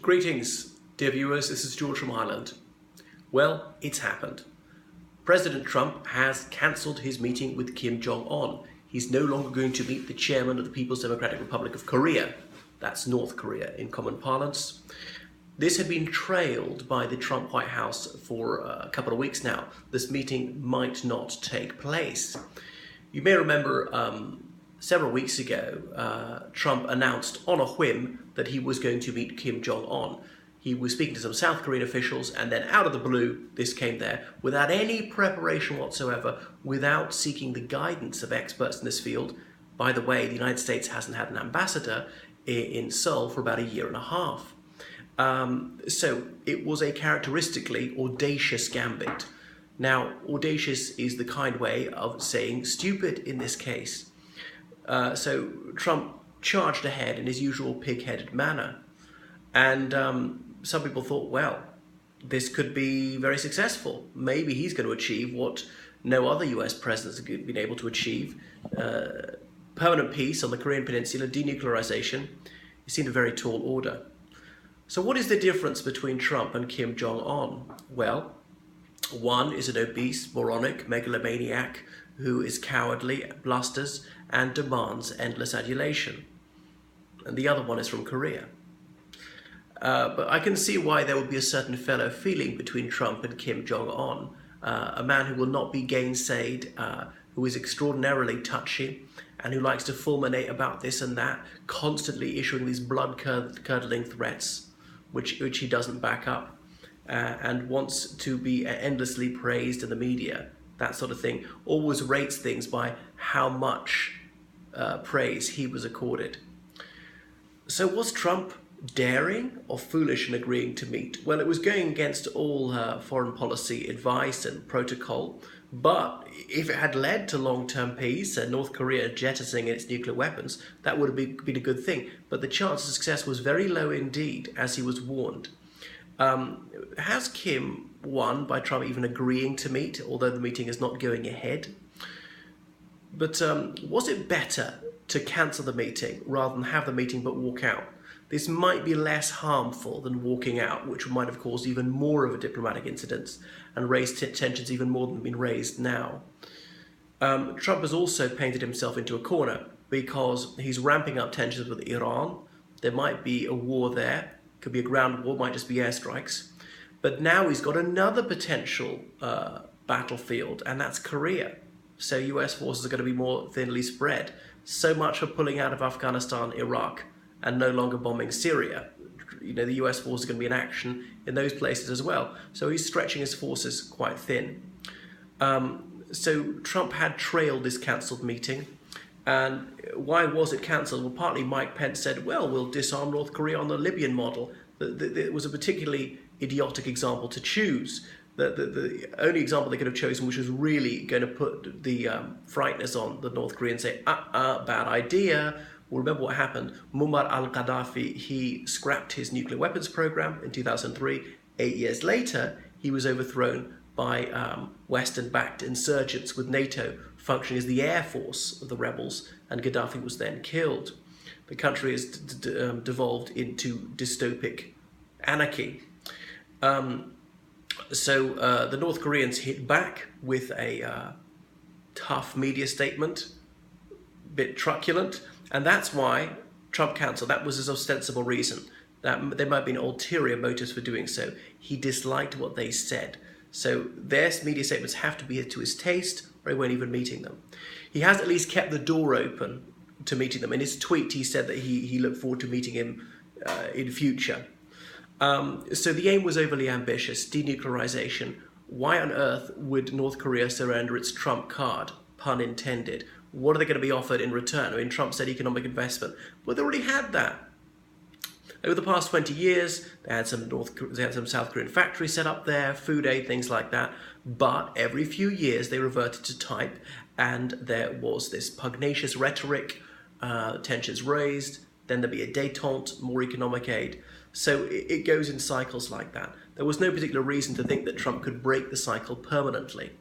Greetings, dear viewers, this is George from Ireland. Well, it's happened. President Trump has cancelled his meeting with Kim Jong On. He's no longer going to meet the chairman of the People's Democratic Republic of Korea. That's North Korea in common parlance. This had been trailed by the Trump White House for a couple of weeks now. This meeting might not take place. You may remember several weeks ago, Trump announced on a whim that he was going to meet Kim Jong On. He was speaking to some South Korean officials, and then out of the blue, this came there without any preparation whatsoever, without seeking the guidance of experts in this field. By the way, the United States hasn't had an ambassador in Seoul for about a year and a half. So it was a characteristically audacious gambit. Now, audacious is the kind way of saying stupid in this case. So Trump charged ahead in his usual pig-headed manner. And some people thought, well, this could be very successful. Maybe he's going to achieve what no other US presidents have been able to achieve. Permanent peace on the Korean Peninsula, denuclearization. It seemed a very tall order. So what is the difference between Trump and Kim Jong Un? Well, one is an obese, moronic megalomaniac who is cowardly, blusters, and demands endless adulation. And the other one is from Korea. But I can see why there would be a certain fellow feeling between Trump and Kim Jong Un, a man who will not be gainsaid, who is extraordinarily touchy, and who likes to fulminate about this and that, constantly issuing these blood-curdling threats, which he doesn't back up, and wants to be endlessly praised in the media, that sort of thing. Always rates things by how much praise he was accorded. So was Trump daring or foolish in agreeing to meet? Well, it was going against all foreign policy advice and protocol, but if it had led to long-term peace and North Korea jettisoning its nuclear weapons, that would have been a good thing. But the chance of success was very low indeed, as he was warned. Has Kim won by Trump even agreeing to meet, although the meeting is not going ahead? But was it better to cancel the meeting rather than have the meeting but walk out? This might be less harmful than walking out, which might have caused even more of a diplomatic incident and raised tensions even more than have been raised now. Trump has also painted himself into a corner because he's ramping up tensions with Iran. There might be a war there. Could be a ground war, might just be airstrikes. But now he's got another potential battlefield, and that's Korea. So US forces are going to be more thinly spread. So much for pulling out of Afghanistan, Iraq, and no longer bombing Syria. You know, the US forces are going to be in action in those places as well. So he's stretching his forces quite thin. So Trump had trailed this cancelled meeting. And why was it cancelled? Well, partly Mike Pence said, well, we'll disarm North Korea on the Libyan model. It was a particularly idiotic example to choose. The only example they could have chosen, which was really going to put the frighteners on the North Koreans, say, bad idea. Well, remember what happened. Muammar al-Gaddafi, he scrapped his nuclear weapons program in 2003. 8 years later, he was overthrown by Western-backed insurgents with NATO functioning as the air force of the rebels, and Gaddafi was then killed. The country has devolved into dystopic anarchy. So the North Koreans hit back with a tough media statement, a bit truculent, and that's why Trump cancelled. That was his ostensible reason. That there might have been ulterior motives for doing so. He disliked what they said. So their media statements have to be to his taste, or he won't even meeting them. He has at least kept the door open to meeting them. In his tweet, he said that he looked forward to meeting him in future. So the aim was overly ambitious, denuclearization. Why on earth would North Korea surrender its Trump card? Pun intended. What are they going to be offered in return? I mean, Trump said economic investment. Well, they already had that. Over the past 20 years, they had some South Korean factories set up there, food aid, things like that. But every few years, they reverted to type, and there was this pugnacious rhetoric, tensions raised, then there'd be a détente, more economic aid. So it goes in cycles like that. There was no particular reason to think that Trump could break the cycle permanently.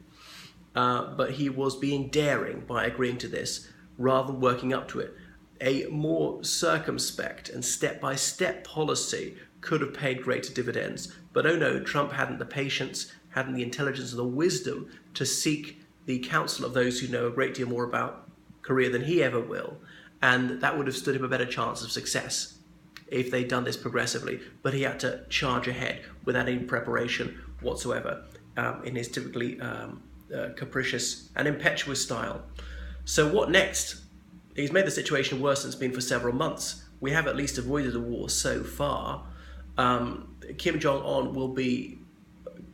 But he was being daring by agreeing to this rather than working up to it. A more circumspect and step-by-step policy could have paid greater dividends. But oh no, Trump hadn't the patience, hadn't the intelligence and the wisdom to seek the counsel of those who know a great deal more about Korea than he ever will. And that would have stood him a better chance of success if they'd done this progressively. But he had to charge ahead without any preparation whatsoever in his typically capricious and impetuous style. So what next? He's made the situation worse than it's been for several months. We have at least avoided a war so far. Kim Jong On will be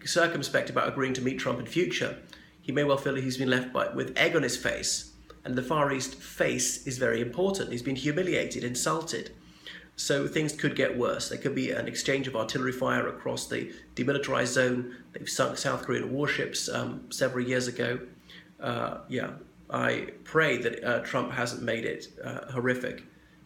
circumspect about agreeing to meet Trump in future. He may well feel that he's been left with egg on his face, and the Far East face is very important. He's been humiliated, insulted. So things could get worse. There could be an exchange of artillery fire across the demilitarized zone. They've sunk South Korean warships several years ago. I pray that Trump hasn't made it horrific.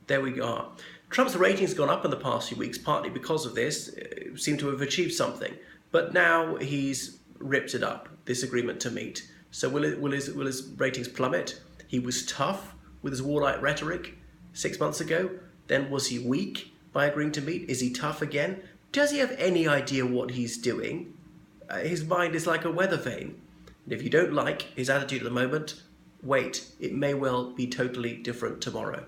There we are. Trump's ratings have gone up in the past few weeks, partly because of this. Seemed to have achieved something. But now he's ripped it up, this agreement to meet. So will his ratings plummet? He was tough with his warlike rhetoric 6 months ago. Then was he weak by agreeing to meet? Is he tough again? Does he have any idea what he's doing? His mind is like a weather vane. And if you don't like his attitude at the moment, wait, it may well be totally different tomorrow.